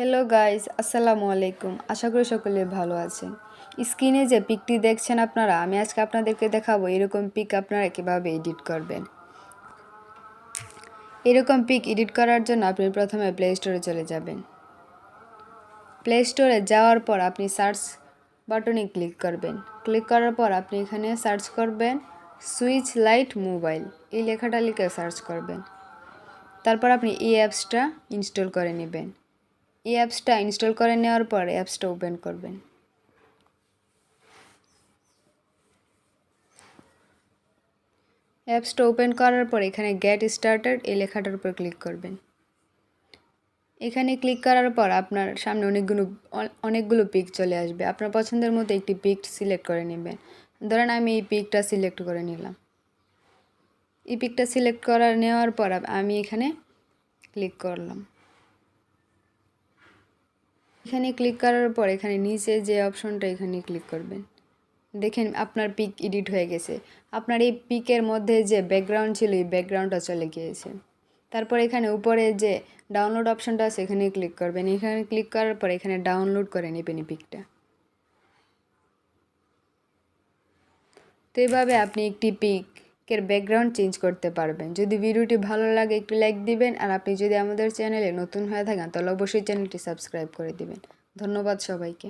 Hello guys, আসসালামু আলাইকুম। আশা করি সকলে ভালো আছেন। স্ক্রিনে যে পিকটি দেখছেন আপনারা, আমি আজকে আপনাদেরকে দেখাবো এরকম পিক আপনারা কিভাবে এডিট করবেন। এরকম পিক এডিট করার জন্য আপনি প্রথমে প্লে স্টোরে চলে যাবেন। প্লে স্টোরে যাওয়ার পর আপনি সার্চ বাটনে ক্লিক করবেন। ক্লিক করার পর আপনি এখানে সার্চ করবেন সুইচ লাইট মোবাইল, এই লেখাটা লিখে সার্চ করবেন। তারপর আপনি এই অ্যাপসটা ইনস্টল করে নেবেন। এই অ্যাপসটা ইনস্টল করে নেওয়ার পর অ্যাপসটা ওপেন করবেন। অ্যাপসটা ওপেন করার পর এখানে গেট স্টার্টেড এই লেখাটার উপর ক্লিক করবেন। এখানে ক্লিক করার পর আপনার সামনে অনেকগুলো পিক চলে আসবে। আপনার পছন্দের মতো একটি পিক সিলেক্ট করে নেবেন। ধরেন আমি এই পিকটা সিলেক্ট করে নিলাম। এই পিকটা সিলেক্ট নেওয়ার পর আমি এখানে ক্লিক করলাম। এখানে ক্লিক করার পর এখানে নিচে যে অপশনটা এখানে ক্লিক করবেন। দেখেন আপনার পিক এডিট হয়ে গেছে। আপনার এই পিকের মধ্যে যে ব্যাকগ্রাউন্ড ছিল এই ব্যাকগ্রাউন্ডটা চলে গিয়েছে। তারপর এখানে উপরে যে ডাউনলোড অপশনটা আছে এখানে ক্লিক করবেন। এখানে ক্লিক করার পর এখানে ডাউনলোড করে নেবেন এই পিকটা। তো এইভাবে আপনি একটি পিকের ব্যাকগ্রাউন্ড চেঞ্জ করতে পারবেন। যদি ভিডিওটি ভালো লাগে একটু লাইক দিবেন, আর আপনি যদি আমাদের চ্যানেলে নতুন হয়ে থাকেন তাহলে অবশ্যই চ্যানেলটি সাবস্ক্রাইব করে দিবেন। ধন্যবাদ সবাইকে।